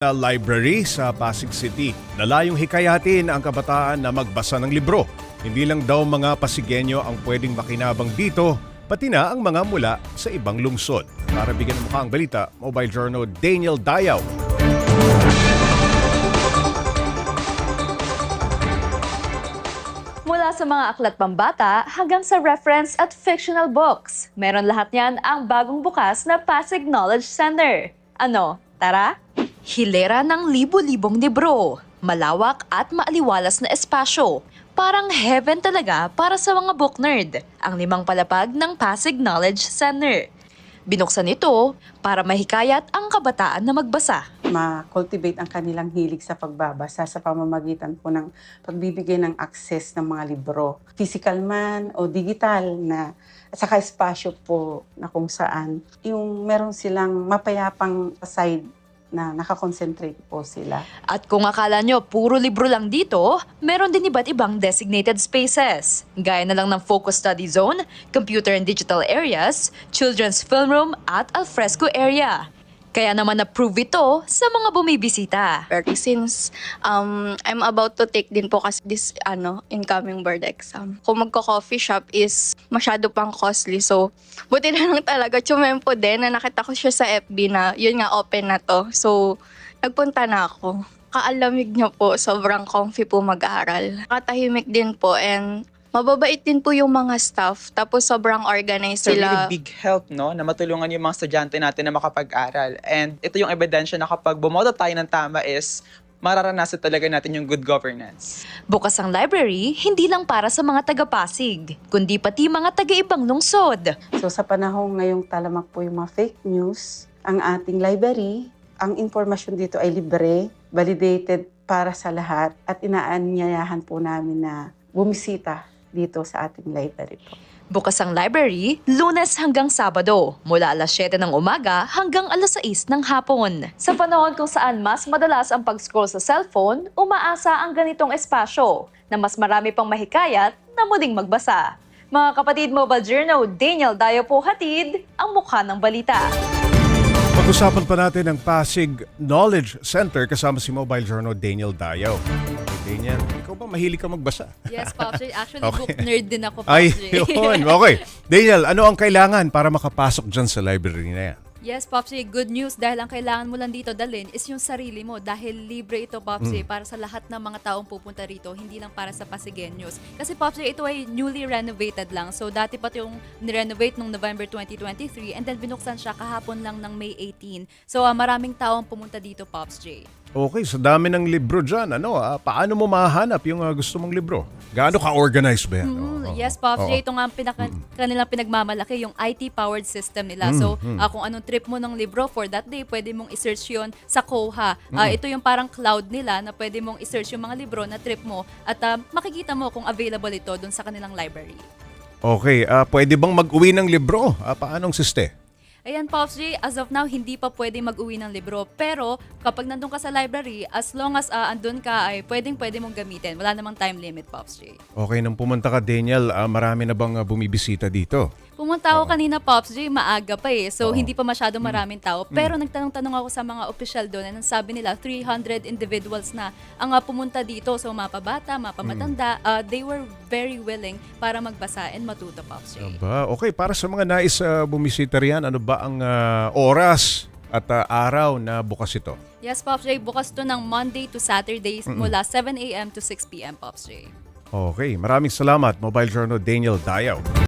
Library sa Pasig City. Nalayong hikayatin ang kabataan na magbasa ng libro. Hindi lang daw mga Pasigueño ang pwedeng makinabang dito, pati na ang mga mula sa ibang lungsod. Para bigyan ng mukha ang balita, Mobile Journal Daniel Dayaw. Mula sa mga aklat pambata hanggang sa reference at fictional books, meron lahat niyan ang bagong bukas na Pasig Knowledge Center. Ano, tara? Hilera ng libo-libong libro, malawak at maaliwalas na espasyo. Parang heaven talaga para sa mga book nerd, ang 5 palapag ng Pasig Knowledge Center. Binuksan ito para mahikayat ang kabataan na magbasa. Ma-cultivate ang kanilang hilig sa pagbabasa sa pamamagitan po ng pagbibigay ng access ng mga libro. Physical man o digital na at saka espasyo po na kung saan yung meron silang mapayapang side na nakakonsentrate po sila. At kung akala nyo puro libro lang dito, meron din iba't ibang designated spaces. Gaya na lang ng Focus Study Zone, Computer and Digital Areas, Children's Film Room at Alfresco Area. Kaya naman na-prove ito sa mga bumibisita. Since I'm about to take din po kasi this incoming board exam. Kung magko-coffee shop is masyado pang costly. So, buti na lang talaga tsumempo din na nakita ko siya sa FB na yun nga open na to. So, nagpunta na ako. Kaalamig niya po, sobrang comfy po mag-aaral. Katahimik din po and mababait din po yung mga staff, tapos sobrang organized It's a sila. really big help, no? Na matulungan yung mga estudyante natin na makapag-aral. And ito yung ebidensya na kapag bumoto tayo ng tama is mararanasan talaga natin yung good governance. Bukas ang library, hindi lang para sa mga taga-Pasig, kundi pati mga taga-ibang lungsod. So sa panahon ngayong talamak po yung mga fake news, ang ating library, ang impormasyon dito ay libre, validated para sa lahat at inaanyayahan po namin na bumisita dito sa ating library po. Bukas ang library, Lunes hanggang Sabado, mula alas 7 ng umaga hanggang alas 6 ng hapon. Sa panahon kung saan mas madalas ang pag-scroll sa cellphone, umaasa ang ganitong espasyo na mas marami pang mahikayat na muling magbasa. Mga kapatid, Mobile Journal, Daniel Dayo po hatid ang mukha ng balita. Pag-usapan pa natin ang Pasig Knowledge Center kasama si Mobile Journal Daniel Dayaw. Daniel, ikaw ba mahilig ka magbasa? Yes, Popsy. Actually, Okay. book nerd din ako, Ay, Popsy. yun. Okay. Daniel, ano ang kailangan para makapasok dyan sa library na yan? Yes, Popsy. Good news dahil ang kailangan mo lang dito dalhin is yung sarili mo dahil libre ito, Popsy, para sa lahat ng mga taong pupunta rito, hindi lang para sa Pasigueños. Kasi, Popsy, ito ay newly renovated lang. So, dati pa yung nirenovate noong November 2023 and then binuksan siya kahapon lang ng May 18. So, maraming taong pumunta dito, Popsy. Okay, sa dami ng libro dyan, paano mo mahanap yung gusto mong libro? Gaano ka-organized ba yan? Oo. Yes, Pops. Oo. Ito nga ang kanilang pinagmamalaki, yung IT-powered system nila. So, kung anong trip mo ng libro for that day, pwede mong i-search yun sa Koha. Ito yung parang cloud nila na pwede mong i-search yung mga libro na trip mo at makikita mo kung available ito dun sa kanilang library. Okay, pwede bang mag-uwi ng libro? Paanong siste? Ayan, Pops J, as of now, hindi pa pwede mag-uwi ng libro. Pero, kapag nandun ka sa library, as long as andun ka, ay pwede mong gamitin. Wala namang time limit, Pops J. Okay, nung pumunta ka, Daniel, marami na bang bumibisita dito? Pumunta ako kanina, Pops J, maaga pa eh. So, hindi pa masyado maraming tao. Pero nagtanong-tanong ako sa mga opisyal doon and sabi nila, 300 individuals na ang pumunta dito. So, mapabata, mapamatanda, they were very willing para magbasa and matuto, Pops J. Aba, okay, para sa mga nais bumisita riyan, ano ba ang oras at araw na bukas ito? Yes, Pops J, bukas to ng Monday to Saturday mula 7 a.m. to 6 p.m., Pops J. Okay, maraming salamat, Mobile Journal Daniel Dayaw.